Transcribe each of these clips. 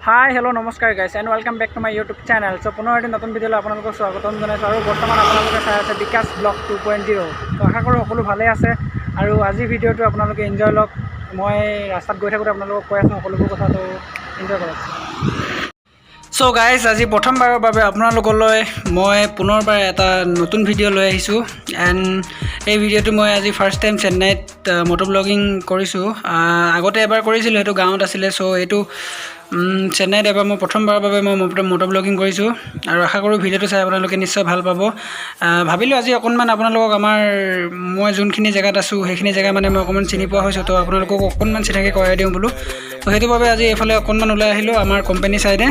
Hi, hello, namaskar guys and welcome back to my YouTube channel. So puno eti notun video apnalok swagatom janaisu aru bortoman apnaloke sai ase Vikas Vlog 2.0. So asha koru hokolu bhale ase aru aji video tu apnaloke enjoy lok. Moi rastat goi thakote apnalok koi asu hokolu kotha to enjoy korok. So guys, আজি প্ৰথমবাৰৰ বাবে আপোনালোকলৈ মই পুনৰবাৰ এটা নতুন video' লৈ আহিছোঁ এণ্ড এই ভিডিঅ'টো মই আজি ফাৰ্ষ্ট টাইম চেন্নাইত মটো ব্লগিং কৰিছোঁ আগতে এবাৰ কৰিছিলোঁ সেইটো গাঁৱত আছিলে চ' এইটো চেন্নাইত এবাৰ মই প্ৰথমবাৰৰ বাবে মই মটো ব্লগিং কৰিছোঁ আৰু আশা কৰোঁ ভিডিঅ'টো চাই আপোনালোকে নিশ্চয় ভাল পাব ভাবিলোঁ আজি অকণমান আপোনালোকক মই যোনখিনি জেগাত আছোঁ সেইখিনি জেগা মানে মই অকণমান চিনি পোৱা হৈছোঁ তো আপোনালোকক অকণমান চিনাকি কৰাই দিওঁ বোলো তো সেইটো বাবে আজি এইফালে অকণমান ওলাই আহিলোঁ আমাৰ কোম্পানী চাইডে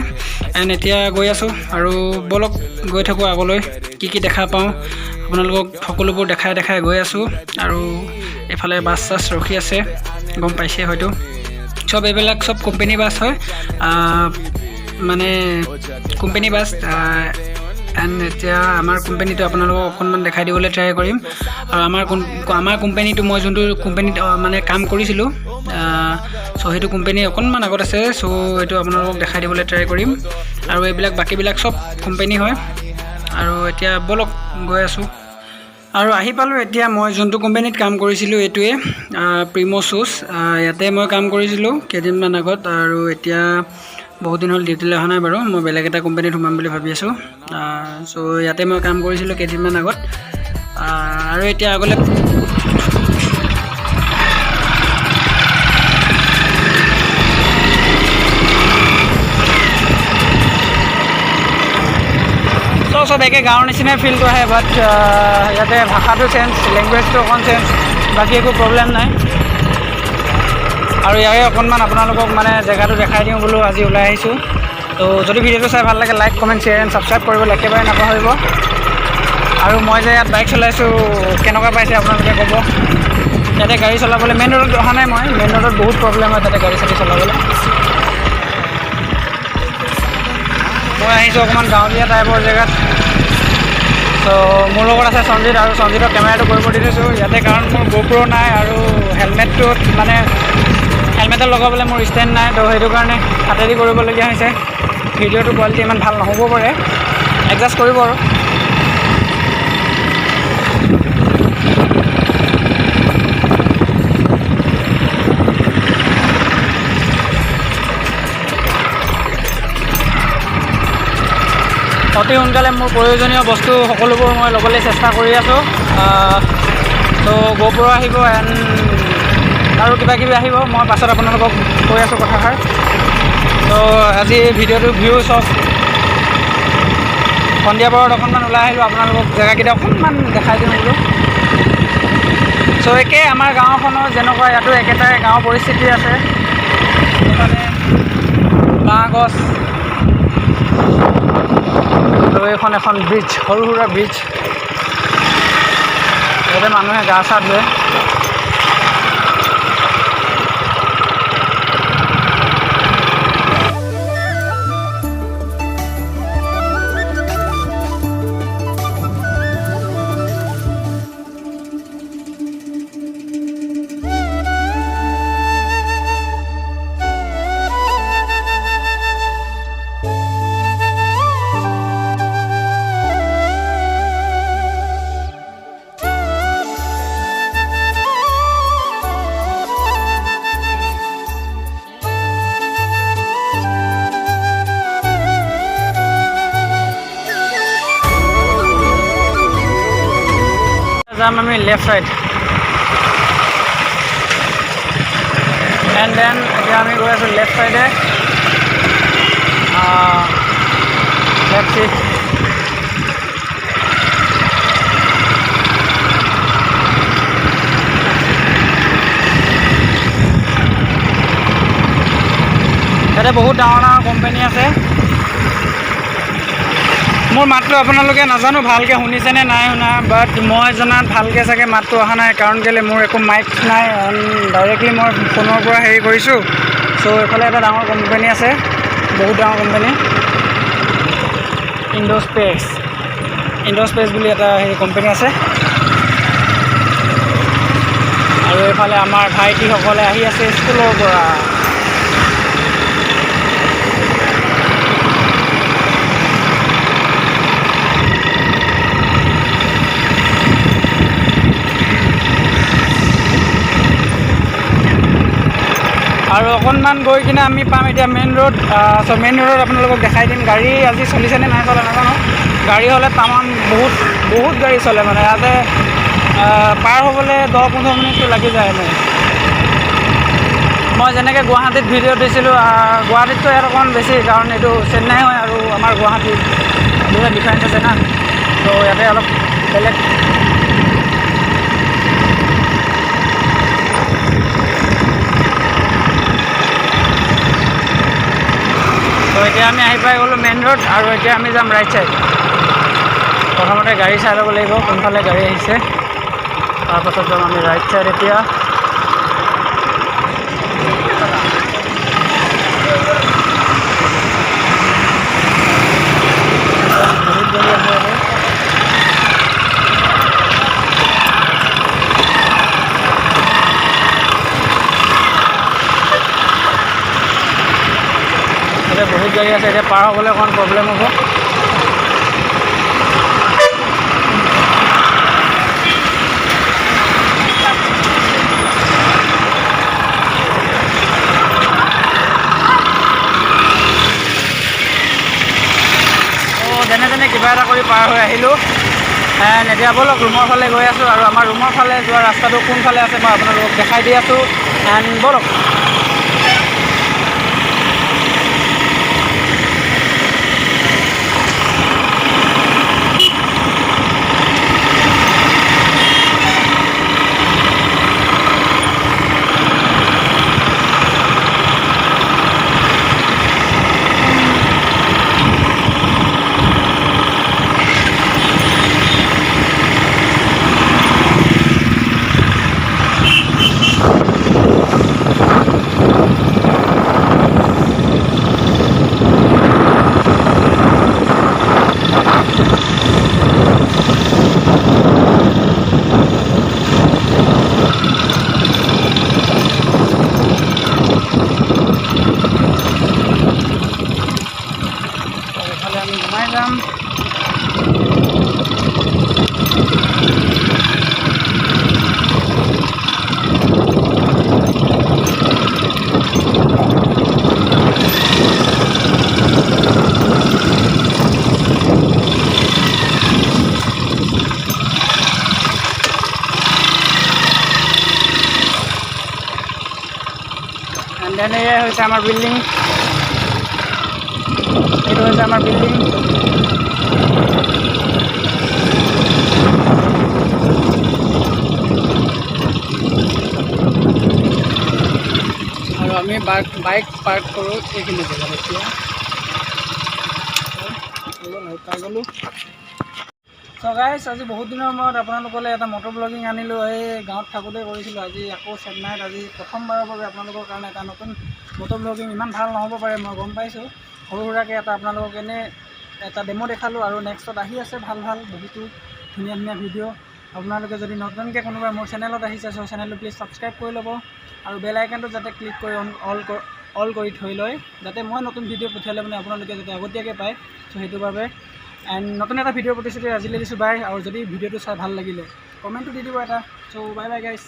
এণ্ড এতিয়া গৈ আছোঁ আৰু বলক গৈ থাকোঁ আগলৈ কি দেখা পাওঁ আপোনালোকক সকলোবোৰ দেখাই গৈ আছোঁ আৰু এইফালে বাছ চাছ ৰখি আছে গম পাইছে হয়তো সব এইবিলাক সব কোম্পানী বাছ হয় মানে কোম্পানী বাছ এণ্ড এতিয়া আমাৰ কোম্পানীটো আপোনালোকক অকণমান দেখাই দিবলৈ ট্ৰাই কৰিম আৰু আমাৰ কোম্পানীটো মই যোনটো কোম্পানীত মানে কাম কৰিছিলোঁ চ' সেইটো কোম্পানী অকণমান আগত আছে চ' এইটো আপোনালোকক দেখাই দিবলৈ ট্ৰাই কৰিম আৰু এইবিলাক বাকীবিলাক সব কোম্পানী হয় আৰু এতিয়া বলক গৈ আছোঁ আৰু আহি পালোঁ এতিয়া মই যোনটো কোম্পানীত কাম কৰিছিলোঁ এইটোৱে প্ৰিমো শ্বুজ ইয়াতে মই কাম কৰিছিলোঁ কেইদিনমান আগত আৰু এতিয়া বহুত দিন হ'ল ডিউটিলৈ অহা নাই বাৰু মই বেলেগ এটা কোম্পানীত সোমাম বুলি ভাবি আছোঁ চ' ইয়াতে মই কাম কৰিছিলোঁ কেইদিনমান আগত আৰু এতিয়া আগলৈ সব একে গাঁৱৰ নিচিনাই ফিলটো আহে বাট ইয়াতে ভাষাটো চেঞ্জ লেংগুৱেজটো অকণ চেঞ্জ বাকী একো প্ৰব্লেম নাই আৰু ইয়াৰে অকণমান আপোনালোকক মানে জেগাটো দেখাই দিওঁ বোলো আজি ওলাই আহিছোঁ তো যদি ভিডিঅ'টো চাই ভাল লাগে like comment share and subscribe কৰিবলৈ একেবাৰে নাপাহৰিব আৰু মই যে ইয়াত বাইক চলাইছোঁ কেনেকুৱা পাইছে আপোনালোকে ক'ব ইয়াতে গাড়ী চলাবলৈ মেইন ৰোডত অহা নাই মই মেইন ৰোডত বহুত প্ৰব্লেম হয় তাতে গাড়ী চাড়ী চলাবলৈ মই আহিছোঁ অকণমান গাঁৱলীয়া টাইপৰ জেগাত চ' মোৰ লগত আছে সঞ্জিত আৰু সঞ্জিতক কেমেৰাটো কৰিব দি থৈছোঁ ইয়াতে কাৰণ মোৰ গোপ্ৰ নাই আৰু হেলমেটটোত মানে হেলমেটত লগাবলৈ মোৰ ষ্টেণ্ড নাই তো সেইটো কাৰণে হাতেদি কৰিবলগীয়া হৈছে ভিডিঅ'টো কোৱালিটি ইমান ভাল নহ'ব পাৰে এডজাষ্ট কৰিব আৰু অতি সোনকালে মোৰ প্ৰয়োজনীয় বস্তু সকলোবোৰ মই ল'বলৈ চেষ্টা কৰি আছোঁ তো গোপ্ৰ আহিব এণ্ড আৰু কিবাকিবি আহিব মই পাছত আপোনালোকক কৈ আছোঁ কথাষাৰ তো আজি ভিডিঅ'টো ভিউ চব সন্ধিয়া পৰত অকণমান ওলাই আহিলোঁ আপোনালোকক জেগাকেইটা অকণমান দেখাই দিওঁ বোলো চ' একে আমাৰ গাঁওখনৰ যেনেকুৱা ইয়াতো একেটাই গাঁৱৰ পৰিস্থিতি আছে সেইকাৰণে বাঁহ গছ আৰু এইখন এখন ব্ৰিজ সৰু সুৰা ব্ৰিজ ইয়াতে মানুহে গা চা ধুৱে যাম আমি লেফ্ট সাইড এণ্ড দেন এতিয়া আমি গৈ আছোঁ লেফ্ট সাইডে লেফ্ট চিট ইয়াতে বহুত ডাঙৰ ডাঙৰ কোম্পানী আছে মোৰ মাতটো আপোনালোকে নাজানো ভালকৈ শুনিছেনে নাই শুনা বাট মই জনাত ভালকৈ চাগে মাতটো অহা নাই কাৰণ কেলৈ মোৰ একো মাইক নাই ডাইৰেক্টলি মই ফোনৰ পৰা হেৰি কৰিছোঁ চ' এইফালে এটা ডাঙৰ কোম্পানী আছে বহুত ডাঙৰ কোম্পানী ইণ্ডো স্পেচ বুলি এটা হেৰি কোম্পানী আছে আৰু এইফালে আমাৰ ভাইটিসকলে আহি আছে স্কুলৰ পৰা আৰু অকণমান গৈ কিনে আমি পাম এতিয়া মেইন ৰোড। চ' মেইন ৰোডত আপোনালোকক দেখাই দিম। গাড়ী আজি চলিছেনে নাই চলা নাজানো। গাড়ী হ'লে তামান বহুত গাড়ী চলে মানে ইয়াতে পাৰ হ'বলৈ 10-15 মিনিটটো লাগি যায় মানে। মই যেনেকৈ গুৱাহাটীত ভিডিঅ' দিছিলোঁ, গুৱাহাটীততো ইয়াত অকণমান বেছি, কাৰণ এইটো চেন্নাই হয় আৰু আমাৰ গুৱাহাটী দুটা ডিফাৰেঞ্চ আছে না। ত' ইয়াতে অলপ বেলেগ। তো এতিয়া আমি আহি পাই গ'লোঁ মেইন ৰোড, আৰু এতিয়া আমি যাম ৰাইট চাইড। প্ৰথমতে গাড়ী চাই ল'ব লাগিব কোনফালে গাড়ী আহিছে, তাৰপাছত যাম আমি ৰাইট চাইড। এতিয়া বহুত গাড়ী আছে ইয়াতে। এতিয়া বহুত গাড়ী আছে, এতিয়া পাৰ হ'বলৈ অকণমান প্ৰব্লেম হ'ব। যেনে তেনে কিবা এটা কৰি পাৰ হৈ আহিলোঁ। এণ্ড এতিয়া ব'লক ৰুমৰ ফালে গৈ আছোঁ, আৰু আমাৰ ৰুমৰ ফালে যোৱা ৰাস্তাটো কোনফালে আছে মই আপোনালোকক দেখাই দি আছোঁ। এণ্ড ব'লক। আমি ঘুমাই যাম। এণ্ড দেন এয়াই হৈছে আমাৰ বিল্ডিং। এইটো হৈছে আমাৰ বিল্ডিং। আৰু আমি বাইক পাৰ্ক কৰোঁ এইখিনি জেগাত। এতিয়া পাই গ'লোঁ। চ' গাইছ, আজি বহুত দিনৰ মূৰত আপোনালোকলৈ এটা মটৰ ব্লগিং আনিলোঁ। এই গাঁৱত থাকোঁতে কৰিছিলোঁ। আজি আকৌ চেন্নাইত আজি প্ৰথমবাৰৰ বাবে আপোনালোকৰ কাৰণে এটা নতুন মটৰ ব্লগিং। ইমান ভাল নহ'ব পাৰে মই গম পাইছোঁ, সৰু সুৰাকৈ এটা আপোনালোকক এনেই এটা ডেমো দেখালোঁ। আৰু নেক্সটত আহি আছে ভাল বহুতো ধুনীয়া ভিডিঅ'। আপোনালোকে যদি নতুনকৈ কোনোবাই মোৰ চেনেলত আহিছে, চ' চেনেলটো প্লিজ ছাবস্ক্ৰাইব কৰি ল'ব, আৰু বেল আইকনটো যাতে ক্লিক কৰি অল কৰি থৈ লয়, যাতে মই নতুন ভিডিঅ' পঠিয়ালে মানে আপোনালোকে যাতে আগতীয়াকৈ পায়। চ' সেইটো বাবে এণ্ড নতুন এটা ভিডিঅ'ৰ প্ৰতিশ্ৰুতি আজিলৈ দিছোঁ। বাই। আৰু যদি ভিডিঅ'টো চাই ভাল লাগিলে কমেণ্টটো দি দিব এটা। চ' বাই গাইছ।